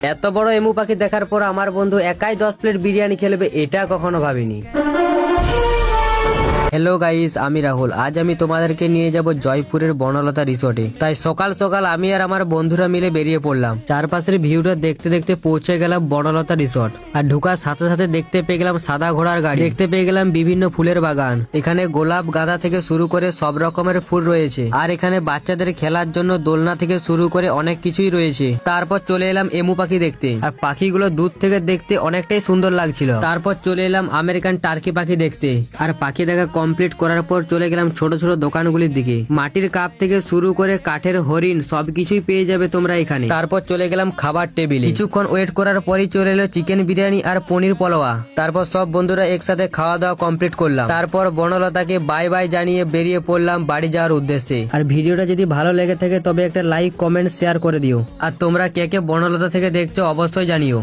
এত বড় এমু পাখি দেখার পর আমার বন্ধু একাই 10 প্লেট বিরিয়ানি খেলবে, এটা কখনো ভাবিনি। হ্যালো গাইস, আমি রাহুল। আজ আমি তোমাদেরকে নিয়ে যাব জয়পুরের বনলতা রিসোর্টে। তাই সকাল সকাল আমি আর আমার বন্ধুরা মিলে বেরিয়ে পড়লাম। চারপাশের ভিউটা দেখতে দেখতে পৌঁছে গেলাম বনলতা রিসোর্ট। আর ঢোকার সাথে সাথে দেখতে পেয়ে গেলাম সাদা ঘোড়ার গাড়ি, দেখতে পেয়ে গেলাম বিভিন্ন ফুলের বাগান। এখানে গোলাপ, গাঁদা থেকে শুরু করে সব রকমের ফুল রয়েছে। আর এখানে বাচ্চাদের খেলার জন্য দোলনা থেকে শুরু করে অনেক কিছুই রয়েছে। তারপর চলে এলাম এমু পাখি দেখতে। আর পাখিগুলো দূর থেকে দেখতে অনেকটাই সুন্দর লাগছিল। তারপর চলে এলাম আমেরিকান টার্কি পাখি দেখতে। আর পাখি দেখা কমপ্লিট করার পর চলে গেলাম ছোট ছোট দোকানগুলির দিকে। মাটির কাপ থেকে শুরু করে কাঠের হরিণ সবকিছুই পেয়ে যাবে তোমরা এখানে। তারপর চলে গেলাম খাবার টেবিলে। কিছুক্ষণ ওয়েট করার পরই চলে এলো চিকেন বিরিয়ানি আর পনির পোলাওয়া। তারপর সব বন্ধুরা একসাথে খাওয়া দাওয়া কমপ্লিট করলাম। তারপর বনলতাকে বাই বাই জানিয়ে বেরিয়ে পড়লাম বাড়ি যাওয়ার উদ্দেশ্যে। আর ভিডিওটা যদি ভালো লেগে থাকে তবে একটা লাইক, কমেন্ট, শেয়ার করে দিও। আর তোমরা কে কে বনলতা থেকে দেখছো অবশ্যই জানিও।